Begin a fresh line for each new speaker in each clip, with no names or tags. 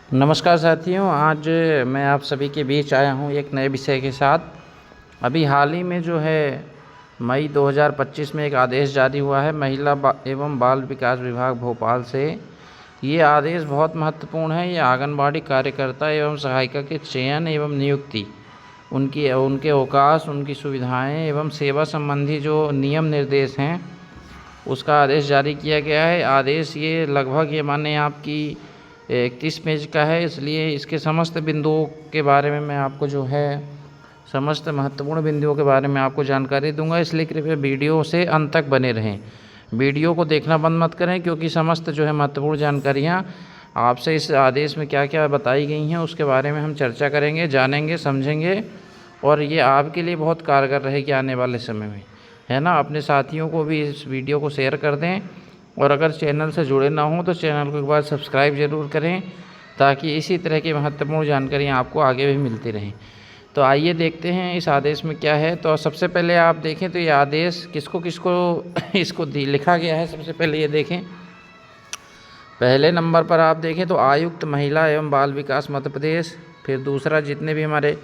नमस्कार साथियों, आज मैं आप सभी के बीच आया हूँ एक नए विषय के साथ। अभी हाल ही में जो है मई 2025 में एक आदेश जारी हुआ है महिला एवं बाल विकास विभाग भोपाल से। ये आदेश बहुत महत्वपूर्ण है। ये आंगनबाड़ी कार्यकर्ता एवं सहायिका के चयन एवं नियुक्ति, उनके अवकाश, उनकी सुविधाएं एवं सेवा संबंधी जो नियम निर्देश हैं उसका आदेश जारी किया गया है। आदेश ये लगभग ये माने आपकी 31 पेज का है, इसलिए इसके समस्त बिंदुओं के बारे में मैं आपको जो है समस्त महत्वपूर्ण बिंदुओं के बारे में आपको जानकारी दूंगा। इसलिए कृपया वीडियो से अंत तक बने रहें, वीडियो को देखना बंद मत करें, क्योंकि समस्त जो है महत्वपूर्ण जानकारियाँ आपसे इस आदेश में क्या क्या बताई गई हैं उसके बारे में हम चर्चा करेंगे, जानेंगे, समझेंगे और ये आपके लिए बहुत कारगर रहेगी आने वाले समय में, है ना। अपने साथियों को भी इस वीडियो को शेयर कर दें और अगर चैनल से जुड़े ना हों तो चैनल को एक बार सब्सक्राइब ज़रूर करें, ताकि इसी तरह की महत्वपूर्ण जानकारियाँ आपको आगे भी मिलती रहें। तो आइए देखते हैं इस आदेश में क्या है। तो सबसे पहले आप देखें तो ये आदेश किसको किसको इसको लिखा गया है। सबसे पहले ये देखें, पहले नंबर पर आप देखें तो आयुक्त महिला एवं बाल विकास मध्य प्रदेश। फिर दूसरा, जितने भी हमारे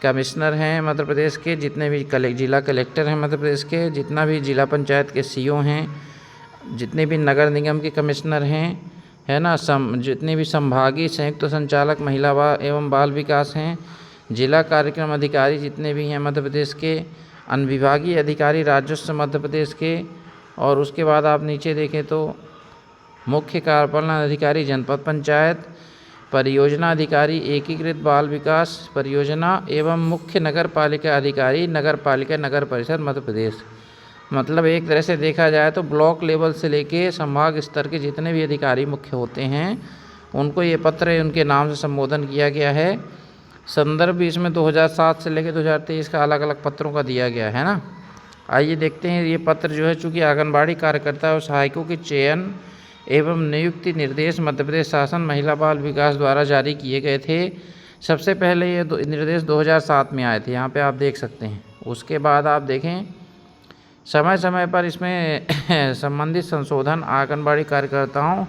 कमिश्नर हैं मध्य प्रदेश के, जितने भी जिला कलेक्टर हैं मध्य प्रदेश के, जितना भी जिला पंचायत के सीओ हैं, जितने भी नगर निगम के कमिश्नर हैं, है ना, जितने भी संभागीय संयुक्त संचालक महिला एवं बाल विकास हैं, जिला कार्यक्रम अधिकारी जितने भी हैं मध्य प्रदेश के, अनुविभागीय अधिकारी राजस्व मध्य प्रदेश के, और उसके बाद आप नीचे देखें तो मुख्य कार्यपालन अधिकारी जनपद पंचायत, परियोजना अधिकारी एकीकृत बाल विकास परियोजना एवं मुख्य नगर पालिका अधिकारी नगर पालिका नगर परिषद मध्य प्रदेश। मतलब एक तरह से देखा जाए तो ब्लॉक लेवल से लेके संभाग स्तर के जितने भी अधिकारी मुख्य होते हैं उनको ये पत्र उनके नाम से संबोधन किया गया है। संदर्भ भी इसमें 2007 से लेकर 2023 का अलग अलग पत्रों का दिया गया है ना। आइए देखते हैं। ये पत्र जो है चूँकि आंगनबाड़ी कार्यकर्ता और सहायकों के चयन एवं नियुक्ति निर्देश मध्य प्रदेश शासन महिला बाल विकास द्वारा जारी किए गए थे। सबसे पहले ये निर्देश 2007 में आए थे, यहाँ पे आप देख सकते हैं। उसके बाद आप देखें समय समय पर इसमें संबंधित संशोधन आंगनबाड़ी कार्यकर्ताओं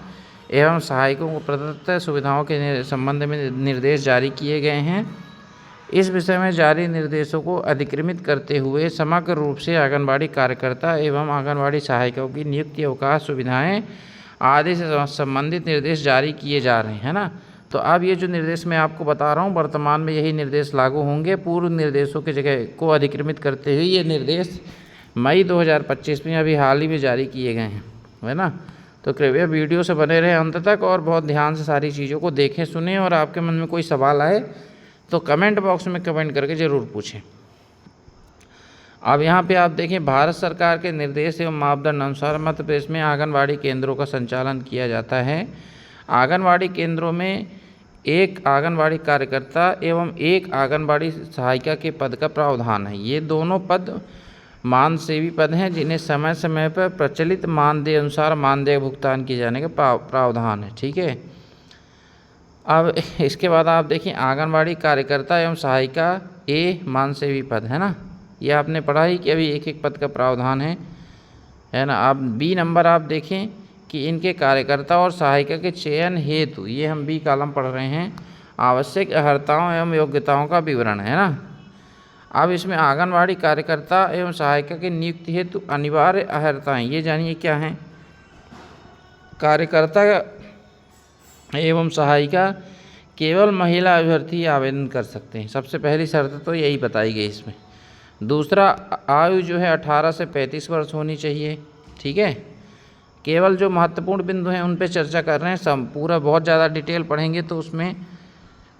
एवं सहायकों को प्रदत्त सुविधाओं के संबंध में निर्देश जारी किए गए हैं। इस विषय में जारी निर्देशों को अधिक्रमित करते हुए समग्र रूप से आंगनबाड़ी कार्यकर्ता एवं आंगनबाड़ी सहायिकाओं की नियुक्ति, अवकाश, सुविधाएं आदि से संबंधित निर्देश जारी किए जा रहे हैं ना। तो अब ये जो निर्देश मैं आपको बता रहा हूँ वर्तमान में यही निर्देश लागू होंगे। पूर्व निर्देशों की जगह को अधिक्रमित करते हुए ये निर्देश मई 2025 में अभी हाल ही में जारी किए गए हैं, है ना। तो कृपया वीडियो से बने रहें अंत तक और बहुत ध्यान से सारी चीज़ों को देखें, सुनें, और आपके मन में कोई सवाल आए तो कमेंट बॉक्स में कमेंट करके ज़रूर पूछें। अब यहाँ पे आप देखें, भारत सरकार के निर्देश एवं मापदंड अनुसार मध्य प्रदेश में आंगनबाड़ी केंद्रों का संचालन किया जाता है। आंगनबाड़ी केंद्रों में एक आंगनबाड़ी कार्यकर्ता एवं एक आंगनबाड़ी सहायिका के पद का प्रावधान है। ये दोनों पद मानसेवी पद हैं जिन्हें समय समय पर प्रचलित मानदेय अनुसार मानदेय भुगतान किए जाने का प्रावधान है, ठीक है। अब इसके बाद आप देखिए आंगनबाड़ी कार्यकर्ता एवं सहायिका ए मानसेवी पद, है ना। ये आपने पढ़ा ही कि अभी एक एक पद का प्रावधान है ना। अब बी नंबर आप देखें कि इनके कार्यकर्ता और सहायिका के चयन हेतु, ये हम बी कॉलम पढ़ रहे हैं, आवश्यक अर्हताओं एवं योग्यताओं का विवरण, है ना। अब इसमें आंगनबाड़ी कार्यकर्ता एवं सहायिका की नियुक्ति हेतु अनिवार्य अर्हताएँ, ये जानिए क्या हैं। कार्यकर्ता एवं सहायिका केवल महिला अभ्यर्थी आवेदन कर सकते हैं, सबसे पहली शर्त तो यही बताई गई इसमें। दूसरा, आयु जो है 18 से 35 वर्ष होनी चाहिए, ठीक है। केवल जो महत्वपूर्ण बिंदु हैं उन पे चर्चा कर रहे हैं, सब पूरा बहुत ज़्यादा डिटेल पढ़ेंगे तो उसमें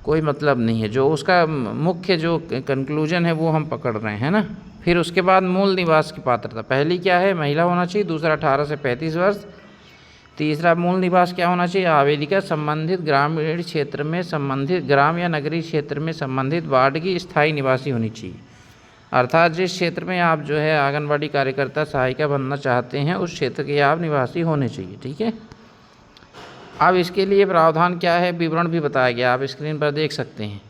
कोई मतलब नहीं है। जो उसका मुख्य जो कंक्लूजन है वो हम पकड़ रहे हैं ना। फिर उसके बाद मूल निवास की पात्रता, पहली क्या है, महिला होना चाहिए। दूसरा 18 से 35 वर्ष। तीसरा, मूल निवास क्या होना चाहिए, आवेदिका संबंधित ग्रामीण क्षेत्र में, संबंधित ग्राम या नगरीय क्षेत्र में संबंधित वार्ड की स्थायी निवासी होनी चाहिए। अर्थात जिस क्षेत्र में आप जो है आंगनबाड़ी कार्यकर्ता सहायिका बनना चाहते हैं उस क्षेत्र के आप निवासी होने चाहिए, ठीक है। अब इसके लिए प्रावधान क्या है, विवरण भी बताया गया, आप स्क्रीन पर देख सकते हैं।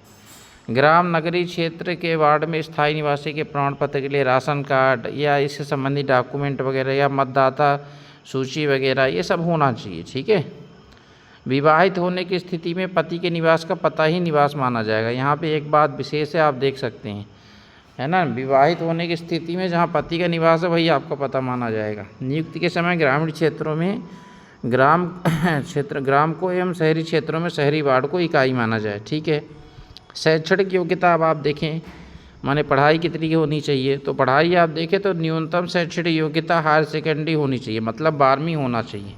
ग्राम नगरीय क्षेत्र के वार्ड में स्थायी निवासी के प्रमाण पत्र के लिए राशन कार्ड या इससे संबंधित डॉक्यूमेंट वगैरह या मतदाता सूची वगैरह ये सब होना चाहिए, ठीक है। विवाहित होने की स्थिति में पति के निवास का पता ही निवास माना जाएगा। यहाँ पे एक बात विशेष है, आप देख सकते हैं, है ना। विवाहित होने की स्थिति में जहाँ पति का निवास है वही आपका पता माना जाएगा। नियुक्ति के समय ग्रामीण क्षेत्रों में ग्राम को एवं शहरी क्षेत्रों में शहरी वार्ड को इकाई माना जाए। ठीक है। शैक्षणिक योग्यता अब आप देखें, माने पढ़ाई कितनी की होनी चाहिए, तो पढ़ाई आप देखें तो न्यूनतम शैक्षणिक योग्यता हायर सेकेंडरी होनी चाहिए, मतलब 12वीं होना चाहिए,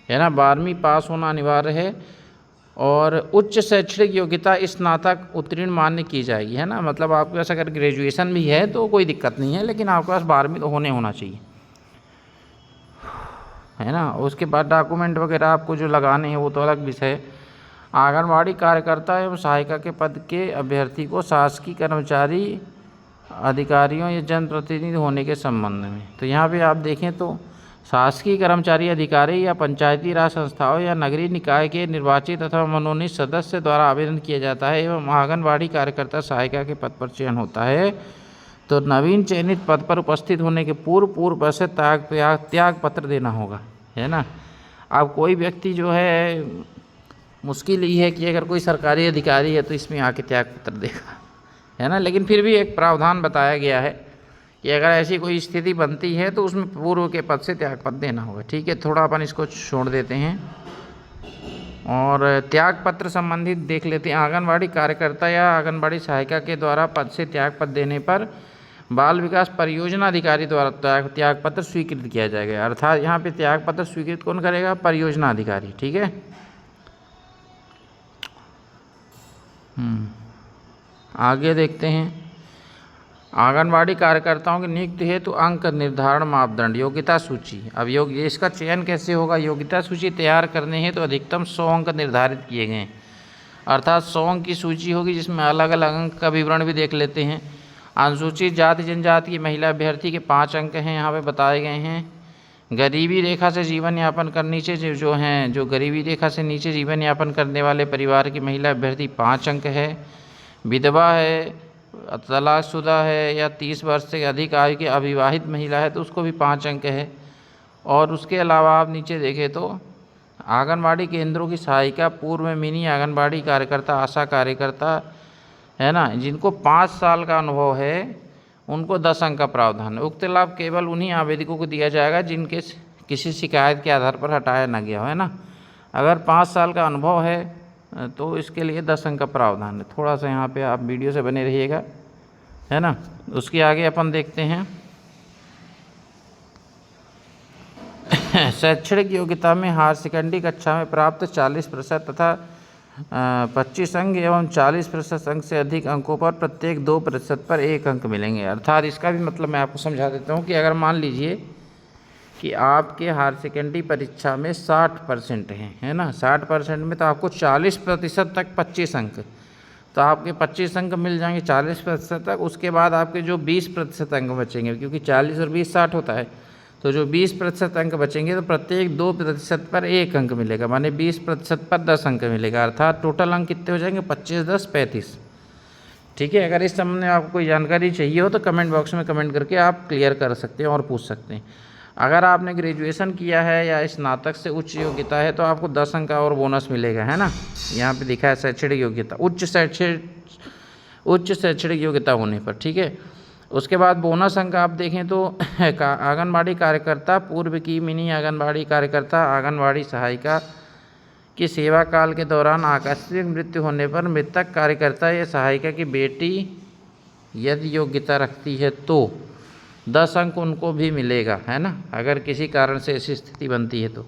है ना। 12वीं पास होना अनिवार्य है। और उच्च शैक्षणिक योग्यता स्नातक उत्तीर्ण मान्य की जाएगी, है ना। मतलब आपके पास अगर ग्रेजुएशन भी है तो कोई दिक्कत नहीं है, लेकिन आपके पास 12वीं तो होना चाहिए, है ना। उसके बाद डॉक्यूमेंट वगैरह आपको जो लगाने हैं वो तो अलग विषय है। आंगनवाड़ी कार्यकर्ता एवं सहायिका के पद के अभ्यर्थी को शासकीय कर्मचारी, अधिकारियों या जनप्रतिनिधि होने के संबंध में, तो यहाँ पे आप देखें तो शासकीय कर्मचारी, अधिकारी या पंचायती राज संस्थाओं या नगरीय निकाय के निर्वाचित अथवा मनोनीत सदस्य द्वारा आवेदन किया जाता है एवं आंगनवाड़ी कार्यकर्ता सहायिका के पद पर चयन होता है। तो नवीन चयनित पद पर उपस्थित होने के पूर्व से त्याग पत्र देना होगा, है ना। अब कोई व्यक्ति जो है, मुश्किल ही है कि अगर कोई सरकारी अधिकारी है तो इसमें आके त्याग पत्र देगा, है ना। लेकिन फिर भी एक प्रावधान बताया गया है कि अगर ऐसी कोई स्थिति बनती है तो उसमें पूर्व के पद से त्याग पत्र देना होगा। ठीक है, थोड़ा अपन इसको छोड़ देते हैं और त्याग पत्र संबंधित देख लेते हैं। आंगनवाड़ी कार्यकर्ता या आंगनवाड़ी सहायिका के द्वारा पद से त्याग पत्र देने पर बाल विकास परियोजना अधिकारी द्वारा त्याग पत्र स्वीकृत किया जाएगा। अर्थात यहाँ पे त्याग पत्र स्वीकृत कौन करेगा? परियोजना अधिकारी। ठीक है। आगे देखते हैं। आंगनवाड़ी कार्यकर्ताओं की नियुक्ति हेतु अंक निर्धारण मापदंड, योग्यता सूची। अब इसका चयन कैसे होगा? योग्यता सूची तैयार करने हैं तो अधिकतम 100 अंक निर्धारित किए गए हैं, अर्थात 100 अंक की सूची होगी जिसमें अलग अलग अंक का विवरण भी देख लेते हैं। अनुसूचित जाति जनजाति की महिला अभ्यर्थी के 5 अंक हैं, यहाँ पे बताए गए हैं। गरीबी रेखा से जीवन यापन कर नीचे जो गरीबी रेखा से नीचे जीवन यापन करने वाले परिवार की महिला अभ्यर्थी 5 अंक है। विधवा है, तलाकशुदा है या 30 वर्ष से अधिक आयु की अविवाहित महिला है तो उसको भी 5 अंक है। और उसके अलावा आप नीचे देखें तो आंगनवाड़ी केंद्रों की सहायिका, पूर्व में मिनी आंगनवाड़ी कार्यकर्ता, आशा कार्यकर्ता, है ना, जिनको 5 साल का अनुभव है उनको 10 अंक का प्रावधान है। उक्त लाभ केवल उन्हीं आवेदकों को दिया जाएगा जिनके किसी शिकायत के आधार पर हटाया न गया हो, है ना। अगर 5 साल का अनुभव है तो इसके लिए 10 अंक का प्रावधान है। थोड़ा सा यहाँ पे आप वीडियो से बने रहिएगा, है ना। उसके आगे अपन देखते हैं शैक्षणिक योग्यता में हायर सेकेंडरी कक्षा में प्राप्त 40% तथा 25 अंक एवं 40% अंक से अधिक अंकों पर प्रत्येक 2% पर 1 अंक मिलेंगे। अर्थात इसका भी मतलब मैं आपको समझा देता हूँ कि अगर मान लीजिए कि आपके हायर सेकेंडरी परीक्षा में 60% हैं, है ना, 60% में तो आपको 40% तक 25 अंक, तो आपके 25 अंक मिल जाएंगे 40% तक। उसके बाद आपके जो 20% अंक बचेंगे, क्योंकि 40 और 20 60 होता है, तो जो 20% अंक बचेंगे तो प्रत्येक 2% पर 1 अंक मिलेगा, माने 20% पर 10 अंक मिलेगा। अर्थात टोटल अंक कितने हो जाएंगे? 25 10 35। ठीक है। अगर इस संबंध में आपको कोई जानकारी चाहिए हो तो कमेंट बॉक्स में कमेंट करके आप क्लियर कर सकते हैं और पूछ सकते हैं। अगर आपने ग्रेजुएशन किया है या स्नातक से उच्च योग्यता है तो आपको 10 अंक का और बोनस मिलेगा, है ना। यहाँ पे लिखा है शैक्षणिक योग्यता, उच्च शैक्षणिक योग्यता होने पर। ठीक है। उसके बाद बोनस अंक आप देखें तो आंगनबाड़ी कार्यकर्ता, पूर्व की मिनी आंगनबाड़ी कार्यकर्ता, आंगनबाड़ी सहायिका की सेवा काल के दौरान आकस्मिक मृत्यु होने पर मृतक कार्यकर्ता या सहायिका की बेटी यदि योग्यता रखती है तो 10 अंक उनको भी मिलेगा, है ना, अगर किसी कारण से ऐसी स्थिति बनती है तो।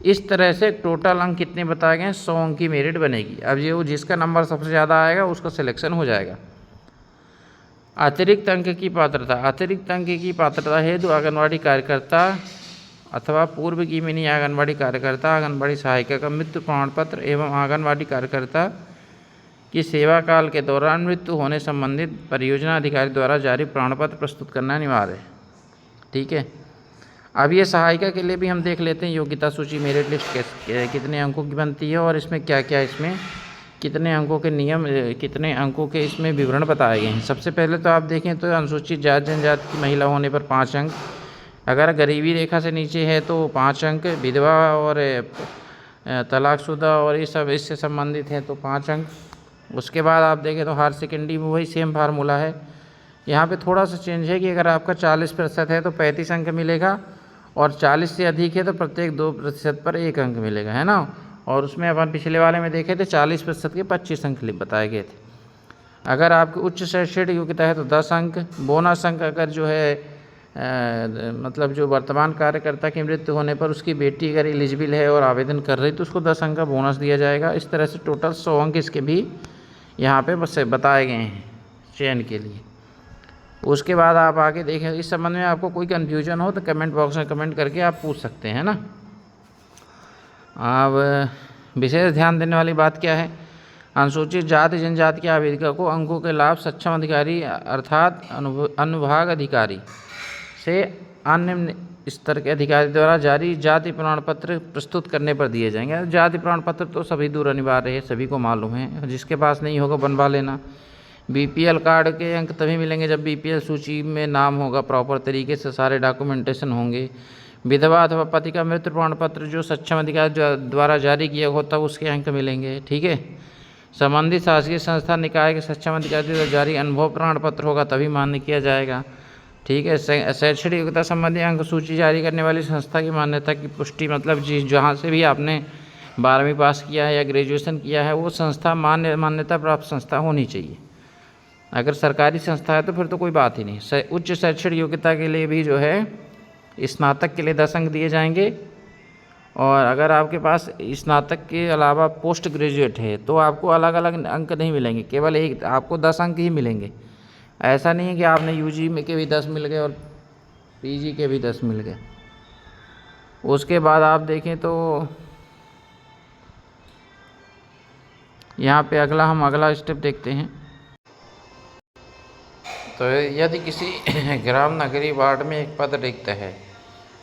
इस तरह से टोटल अंक कितने बताए गए? 100 अंक की मेरिट बनेगी। अब ये जिसका नंबर सबसे ज़्यादा आएगा उसका सिलेक्शन हो जाएगा। अतिरिक्त अंक की पात्रता, अतिरिक्त अंक की पात्रता हेतु आंगनवाड़ी कार्यकर्ता अथवा पूर्व की मिनी आंगनवाड़ी कार्यकर्ता, आंगनवाड़ी सहायिका का मृत्यु प्रमाण पत्र एवं आंगनवाड़ी कार्यकर्ता की सेवा काल के दौरान मृत्यु होने संबंधित परियोजना अधिकारी द्वारा जारी प्रमाण पत्र प्रस्तुत करना अनिवार्य है। ठीक है। अब ये सहायिका के लिए भी हम देख लेते हैं योग्यता सूची, मेरिट लिस्ट कितने अंकों की बनती है और इसमें क्या क्या, इसमें कितने अंकों के नियम, कितने अंकों के इसमें विवरण बताए गए हैं। सबसे पहले तो आप देखें तो अनुसूचित जाति जनजाति की महिला होने पर 5 अंक, अगर गरीबी रेखा से नीचे है तो 5 अंक, विधवा और तलाकशुदा और ये सब इससे संबंधित हैं तो 5 अंक। उसके बाद आप देखें तो हायर सेकेंडरी में वही सेम फार्मूला है। यहाँ पे थोड़ा सा चेंज है कि अगर आपका 40% है तो 35 अंक मिलेगा, और 40 से अधिक है तो प्रत्येक 2% पर 1 अंक मिलेगा, है ना। और उसमें अपन पिछले वाले में देखे थे 40% के 25 अंक बताए गए थे। अगर आपकी उच्च शैक्षणिक योग्यता है तो 10 अंक। बोनस अंक अगर जो है मतलब जो वर्तमान कार्यकर्ता की मृत्यु होने पर उसकी बेटी अगर एलिजिबल है और आवेदन कर रही तो उसको 10 अंक का बोनस दिया जाएगा। इस तरह से टोटल 100 अंक इसके भी यहाँ पे बस बताए गए हैं चयन के लिए। उसके बाद आप आगे देखें, इस संबंध में आपको कोई कन्फ्यूजन हो तो कमेंट बॉक्स में कमेंट करके आप पूछ सकते हैं ना। अब विशेष ध्यान देने वाली बात क्या है, अनुसूचित जाति जनजाति के आवेदकों को अंकों के लाभ सक्षम अधिकारी अर्थात अनुभाग अधिकारी से अन्य स्तर के अधिकारी द्वारा जारी जाति प्रमाण पत्र प्रस्तुत करने पर दिए जाएंगे। जाति प्रमाण पत्र तो सभी दूर अनिवार्य है, सभी को मालूम है, जिसके पास नहीं होगा बनवा लेना। बीपीएल कार्ड के अंक तभी मिलेंगे जब बीपीएल सूची में नाम होगा, प्रॉपर तरीके से सारे डॉक्यूमेंटेशन होंगे। विधवा अथवा पति का मृत्यु प्रमाण पत्र जो सक्षम अधिकारी द्वारा जारी किया होता है उसके अंक मिलेंगे, ठीक है। संबंधित शासकीय संस्था निकाय के सक्षम अधिकारी द्वारा जारी अनुभव प्रमाण पत्र होगा तभी मान्य किया जाएगा, ठीक है। शैक्षणिक योग्यता संबंधी अंक सूची जारी करने वाली संस्था की मान्यता की पुष्टि, मतलब जहाँ से भी आपने 12वीं पास किया है या ग्रेजुएशन किया है वो संस्था मान्यता प्राप्त संस्था होनी चाहिए। अगर सरकारी संस्था है तो फिर तो कोई बात ही नहीं। उच्च शैक्षणिक योग्यता के लिए भी जो है स्नातक के लिए 10 अंक दिए जाएंगे, और अगर आपके पास स्नातक के अलावा पोस्ट ग्रेजुएट है तो आपको अलग अलग अंक नहीं मिलेंगे, केवल एक आपको 10 अंक ही मिलेंगे। ऐसा नहीं है कि आपने यूजी में के भी 10 मिल गए और पीजी के भी 10 मिल गए। उसके बाद आप देखें तो यहाँ पे अगला स्टेप देखते हैं। तो यदि किसी ग्राम नगरी वार्ड में एक पद रिक्त है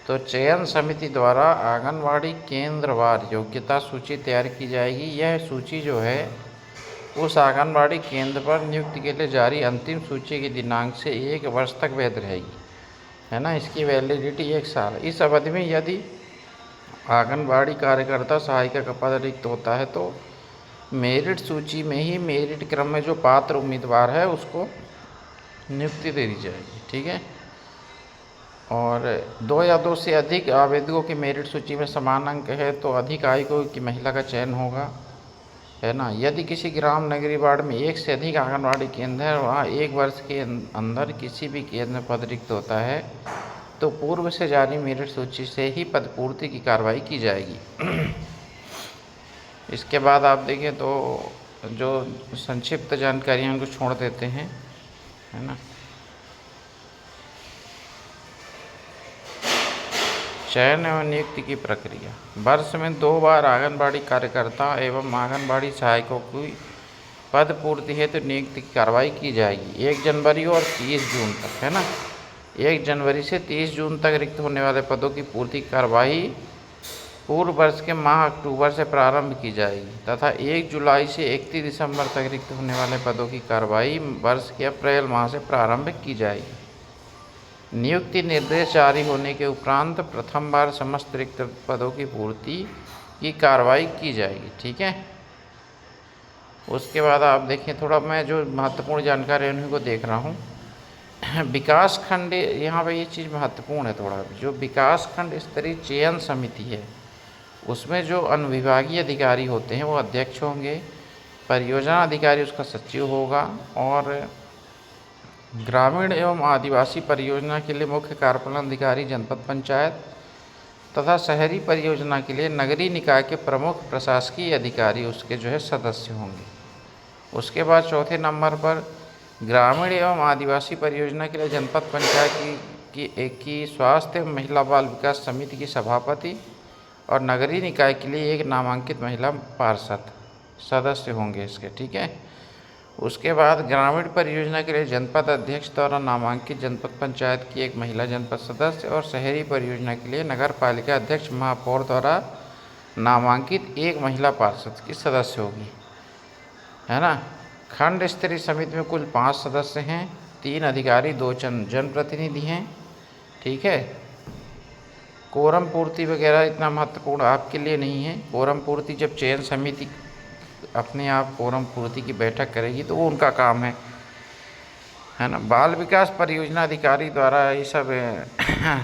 तो चयन समिति द्वारा आंगनवाड़ी केंद्रवार योग्यता सूची तैयार की जाएगी। यह सूची जो है उस आंगनवाड़ी केंद्र पर नियुक्ति के लिए जारी अंतिम सूची के दिनांक से 1 वर्ष तक वैध रहेगी, है ना। इसकी वैलिडिटी 1 साल। इस अवधि में यदि आंगनवाड़ी कार्यकर्ता सहायिका का पद रिक्त होता है तो मेरिट सूची में ही मेरिट क्रम में जो पात्र उम्मीदवार है उसको नियुक्ति दे दी जाएगी, ठीक है। और 2 या 2 से अधिक आवेदकों की मेरिट सूची में समान अंक है तो अधिक आयु की महिला का चयन होगा, है ना। यदि किसी ग्राम नगरी वार्ड में 1 से अधिक आंगनवाड़ी केंद्र है, वहाँ 1 वर्ष के अंदर किसी भी केंद्र में पद रिक्त होता है तो पूर्व से जारी मेरिट सूची से ही पद पूर्ति की कार्रवाई की जाएगी। इसके बाद आप देखें तो जो संक्षिप्त जानकारियाँ उनको छोड़ देते हैं, है ना। चयन एवं नियुक्ति की प्रक्रिया। वर्ष में 2 बार आंगनबाड़ी कार्यकर्ता एवं आंगनबाड़ी सहायकों की पद पूर्ति हेतु तो नियुक्ति की कार्रवाई की जाएगी 1 जनवरी और 30 जून तक, है ना। 1 जनवरी से 30 जून तक रिक्त होने वाले पदों की पूर्ति की कार्रवाई पूर्व वर्ष के माह अक्टूबर से प्रारंभ की जाएगी तथा 1 जुलाई से 31 दिसंबर तक रिक्त होने वाले पदों की कार्रवाई वर्ष के अप्रैल माह से प्रारंभ की जाएगी। नियुक्ति निर्देश जारी होने के उपरांत प्रथम बार समस्त रिक्त पदों की पूर्ति की कार्रवाई की जाएगी, ठीक है। उसके बाद आप देखें, थोड़ा मैं जो महत्वपूर्ण जानकारी उन्हीं को देख रहा हूँ। विकास खंड, यहाँ पे ये चीज़ महत्वपूर्ण है थोड़ा। जो विकास खंड स्तरीय चयन समिति है उसमें जो अनुविभागीय अधिकारी होते हैं वो अध्यक्ष होंगे, परियोजना अधिकारी उसका सचिव होगा, और ग्रामीण एवं आदिवासी परियोजना के लिए मुख्य कार्यपालन अधिकारी जनपद पंचायत तथा शहरी परियोजना के लिए नगरीय निकाय के प्रमुख प्रशासकीय अधिकारी उसके जो है सदस्य होंगे। उसके बाद चौथे नंबर पर ग्रामीण एवं आदिवासी परियोजना के लिए जनपद पंचायत की स्वास्थ्य एवं महिला बाल विकास समिति की सभापति और नगरीय निकाय के लिए एक नामांकित महिला पार्षद सदस्य होंगे इसके, ठीक है। उसके बाद ग्रामीण परियोजना के लिए जनपद अध्यक्ष द्वारा नामांकित जनपद पंचायत की एक महिला जनपद सदस्य और शहरी परियोजना के लिए नगर पालिका अध्यक्ष महापौर द्वारा नामांकित एक महिला पार्षद की सदस्य होगी, है ना। खंड स्तरीय समिति में कुल 5 सदस्य हैं, 3 अधिकारी 2 जनप्रतिनिधि हैं, ठीक है। कोरम पूर्ति वगैरह इतना महत्वपूर्ण आपके लिए नहीं है। कोरम पूर्ति जब चयन समिति अपने आप कोरम पूर्ति की बैठक करेगी तो वो उनका काम है ना। बाल विकास परियोजना अधिकारी द्वारा ये सब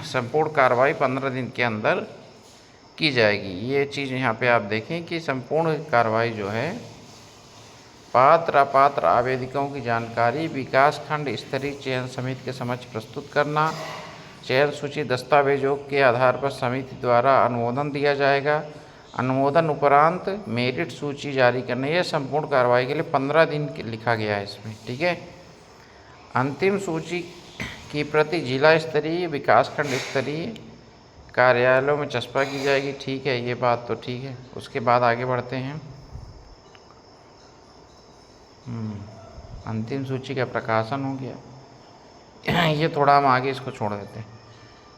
संपूर्ण कार्रवाई 15 दिन के अंदर की जाएगी। ये चीज़ यहाँ पे आप देखें कि संपूर्ण कार्रवाई जो है पात्र अपात्र आवेदकों की जानकारी विकास खंड स्तरीय चयन समिति के समक्ष प्रस्तुत करना, चयन सूची दस्तावेजों के आधार पर समिति द्वारा अनुमोदन दिया जाएगा, अनुमोदन उपरांत मेरिट सूची जारी करना। यह संपूर्ण कार्रवाई के लिए 15 दिन लिखा गया है इसमें, ठीक है। अंतिम सूची की प्रति जिला स्तरीय विकासखंड स्तरीय कार्यालयों में चस्पा की जाएगी, ठीक है, ये बात तो ठीक है। उसके बाद आगे बढ़ते हैं। अंतिम सूची का प्रकाशन हो गया ये थोड़ा हम आगे इसको छोड़ देते हैं।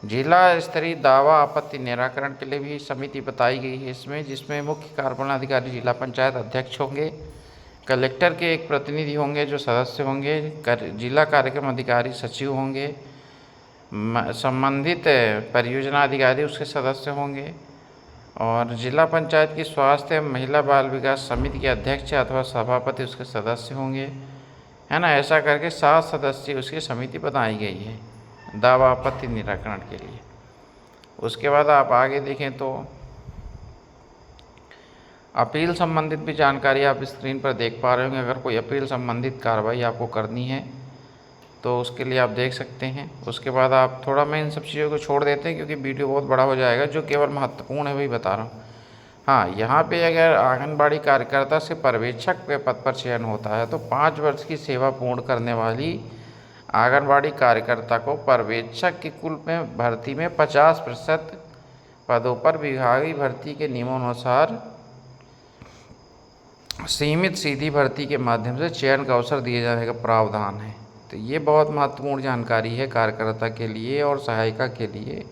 जिला स्तरीय दावा आपत्ति निराकरण के लिए भी समिति बताई गई है इसमें, जिसमें मुख्य कार्यपालन अधिकारी जिला पंचायत अध्यक्ष होंगे, कलेक्टर के एक प्रतिनिधि होंगे जो सदस्य होंगे, जिला कार्यक्रम अधिकारी सचिव होंगे, संबंधित परियोजना अधिकारी उसके सदस्य होंगे, और जिला पंचायत की स्वास्थ्य एवं महिला बाल विकास समिति के अध्यक्ष अथवा सभापति उसके सदस्य होंगे, है ना। ऐसा करके 7 सदस्यीय उसकी समिति बनाई गई है दावा आपत्ति निराकरण के लिए। उसके बाद आप आगे देखें तो अपील संबंधित भी जानकारी आप स्क्रीन पर देख पा रहे होंगे। अगर कोई अपील संबंधित कार्रवाई आपको करनी है तो उसके लिए आप देख सकते हैं। उसके बाद आप थोड़ा मैं इन सब चीज़ों को छोड़ देते हैं क्योंकि वीडियो बहुत बड़ा हो जाएगा। जो केवल महत्वपूर्ण है वही बता रहा हूँ। हाँ, यहाँ पे अगर आंगनबाड़ी कार्यकर्ता से पर्यवेक्षक के पद पर चयन होता है तो 5 वर्ष की सेवा पूर्ण करने वाली आंगनबाड़ी कार्यकर्ता को पर्यवेक्षक की कुल में भर्ती में 50% पदों पर विभागीय भर्ती के नियमानुसार सीमित सीधी भर्ती के माध्यम से चयन का अवसर दिए जाने का प्रावधान है। तो ये बहुत महत्वपूर्ण जानकारी है कार्यकर्ता के लिए और सहायिका के लिए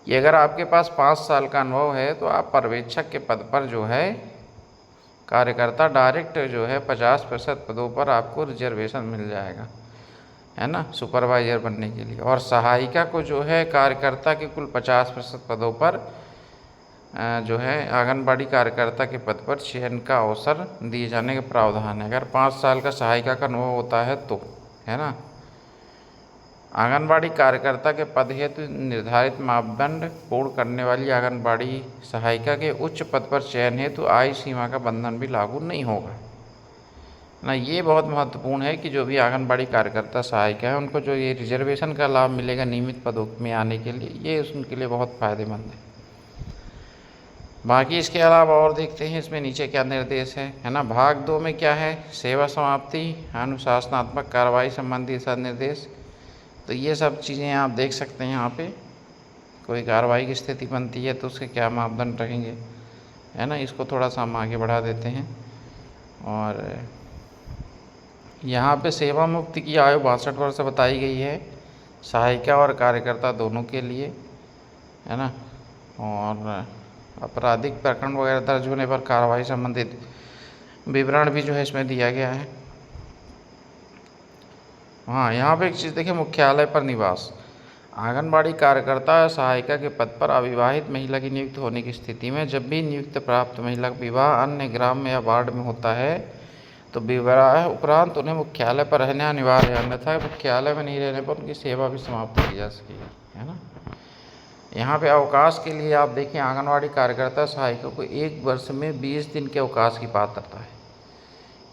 कि अगर आपके पास 5 साल का अनुभव है तो आप पर्यवेक्षक के पद पर जो है कार्यकर्ता डायरेक्ट जो है 50% पदों पर आपको रिजर्वेशन मिल जाएगा, है ना, सुपरवाइज़र बनने के लिए। और सहायिका को जो है कार्यकर्ता के कुल 50% पदों पर जो है आंगनबाड़ी कार्यकर्ता के पद पर चयन का अवसर दिए जाने का प्रावधान है। अगर 5 साल का सहायिका का अनुभव होता है तो, है ना। आंगनबाड़ी कार्यकर्ता के पद हेतु निर्धारित मापदंड पूर्ण करने वाली आंगनबाड़ी सहायिका के उच्च पद पर चयन हेतु आयु सीमा का बंधन भी लागू नहीं होगा ना। ये बहुत महत्वपूर्ण है कि जो भी आंगनबाड़ी कार्यकर्ता सहायिका है उनको जो ये रिजर्वेशन का लाभ मिलेगा नियमित पदों में आने के लिए, ये उनके लिए बहुत फ़ायदेमंद है। बाकी इसके अलावा और देखते हैं इसमें नीचे क्या निर्देश है ना। भाग 2 में क्या है, सेवा समाप्ति अनुशासनात्मक कार्रवाई संबंधी दिशा निर्देश। तो ये सब चीज़ें आप देख सकते हैं यहाँ पे। कोई कार्रवाई की स्थिति बनती है तो उसके क्या मापदंड रहेंगे, है ना। इसको थोड़ा सा हम आगे बढ़ा देते हैं। और यहाँ पे सेवा मुक्ति की आयु 62 वर्ष बताई गई है, सहायिका और कार्यकर्ता दोनों के लिए, है ना। और आपराधिक प्रकरण वगैरह दर्ज होने पर कार्रवाई संबंधित विवरण भी जो है इसमें दिया गया है। हाँ, यहाँ पे एक चीज़ देखिए, मुख्यालय पर निवास। आंगनबाड़ी कार्यकर्ता सहायिका के पद पर अविवाहित महिला की नियुक्त होने की स्थिति में जब भी नियुक्त प्राप्त महिला का विवाह अन्य ग्राम में या वार्ड में होता है तो विवाह उपरांत उन्हें मुख्यालय पर रहना अनिवार्य है, अन्यथा मुख्यालय में नहीं रहने पर उनकी सेवा भी समाप्त की जा सकेगी, है ना। यहाँ पे अवकाश के लिए आप देखें, आंगनबाड़ी कार्यकर्ता सहायिका को 1 वर्ष में 20 दिन के अवकाश की पात्रता है,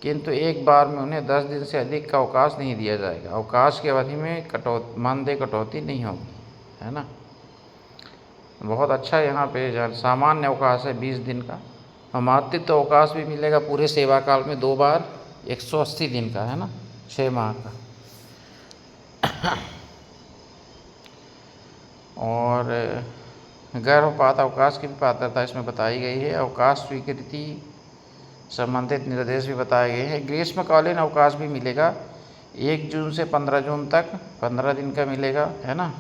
किंतु एक बार में उन्हें 10 दिन से अधिक का अवकाश नहीं दिया जाएगा। अवकाश की अवधि में मानदेय कटौती नहीं होगी, है ना। बहुत अच्छा यहाँ पे सामान्य अवकाश है 20 दिन का, और मातृत्व अवकाश भी मिलेगा पूरे सेवा काल में 2 बार 180 दिन का, है ना, 6 माह का। और गर्भपात अवकाश की भी पात्रता इसमें बताई गई है। अवकाश स्वीकृति संबंधित निर्देश भी बताए गए हैं। ग्रीष्मकालीन अवकाश भी मिलेगा, 1 जून से 15 जून तक 15 दिन का मिलेगा, है ना।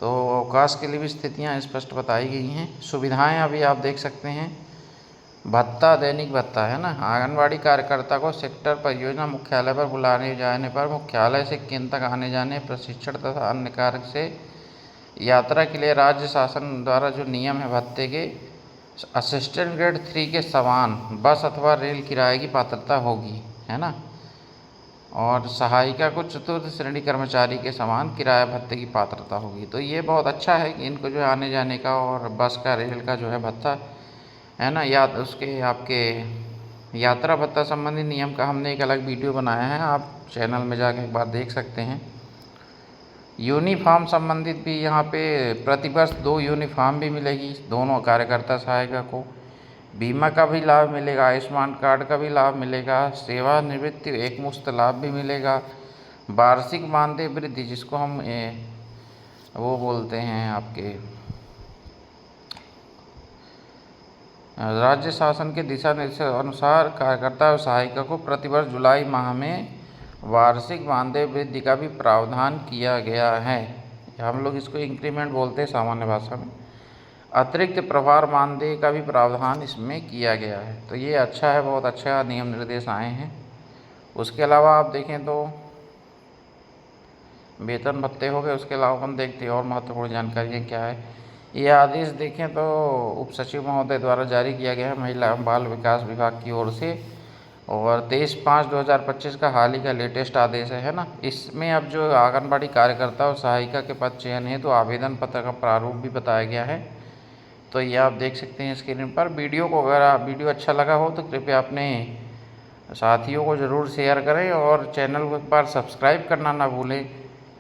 तो अवकाश के लिए भी स्थितियां स्पष्ट बताई गई हैं। सुविधाएं अभी आप देख सकते हैं। भत्ता, दैनिक भत्ता, है ना। आंगनबाड़ी कार्यकर्ता को सेक्टर परियोजना मुख्यालय पर बुलाने जाने पर मुख्यालय से केंद्र तक आने जाने, प्रशिक्षण तथा अन्य कार्य से यात्रा के लिए राज्य शासन द्वारा जो नियम है भत्ते के, असिस्टेंट ग्रेड 3 के समान बस अथवा रेल किराए की पात्रता होगी, है ना। और सहायिका को चतुर्थ श्रेणी कर्मचारी के समान किराया भत्ते की पात्रता होगी। तो ये बहुत अच्छा है कि इनको जो है आने जाने का और बस का, रेल का जो है भत्ता, है ना, या उसके आपके यात्रा भत्ता संबंधी नियम का हमने एक अलग वीडियो बनाया है, आप चैनल में जाकर एक बार देख सकते हैं। यूनिफॉर्म संबंधित भी यहाँ पे प्रतिवर्ष 2 यूनिफॉर्म भी मिलेगी दोनों कार्यकर्ता सहायिका को। बीमा का भी लाभ मिलेगा, आयुष्मान कार्ड का भी लाभ मिलेगा, सेवानिवृत्ति एकमुश्त लाभ भी मिलेगा, वार्षिक मानदेय वृद्धि जिसको हम वो बोलते हैं आपके राज्य शासन के दिशा निर्देशों अनुसार कार्यकर्ता और सहायिका को प्रतिवर्ष जुलाई माह में वार्षिक मानदेय वृद्धि का भी प्रावधान किया गया है। हम लोग इसको इंक्रीमेंट बोलते हैं सामान्य भाषा में। अतिरिक्त प्रभार मानदेय का भी प्रावधान इसमें किया गया है। तो ये अच्छा है, बहुत अच्छा नियम निर्देश आए हैं। उसके अलावा आप देखें तो वेतन भत्ते हो गए। उसके अलावा हम देखते हैं और महत्वपूर्ण जानकारियाँ क्या है। ये आदेश देखें तो उप सचिव महोदय द्वारा जारी किया गया है महिला एवं बाल विकास विभाग की ओर से, और 23/5/2025 का हाल ही का लेटेस्ट आदेश है ना। इसमें अब जो आंगनबाड़ी कार्यकर्ता और सहायिका के पद चयन है तो आवेदन पत्र का प्रारूप भी बताया गया है। तो ये आप देख सकते हैं स्क्रीन पर। वीडियो को अगर वीडियो अच्छा लगा हो तो कृपया अपने साथियों को ज़रूर शेयर करें और चैनल को एक बार सब्सक्राइब करना ना भूलें,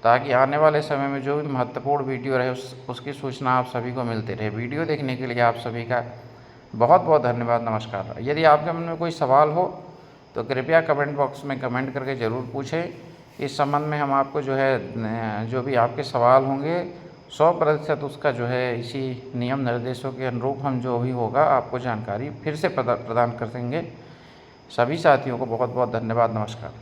ताकि आने वाले समय में जो भी महत्वपूर्ण वीडियो रहे उसकी सूचना आप सभी को मिलती रहे। वीडियो देखने के लिए आप सभी का बहुत बहुत धन्यवाद। नमस्कार। यदि आपके मन में कोई सवाल हो तो कृपया कमेंट बॉक्स में कमेंट करके ज़रूर पूछें। इस संबंध में हम आपको जो है जो भी आपके सवाल होंगे 100% उसका जो है इसी नियम निर्देशों के अनुरूप हम जो भी होगा आपको जानकारी फिर से प्रदान कर देंगे। सभी साथियों को बहुत बहुत धन्यवाद। नमस्कार।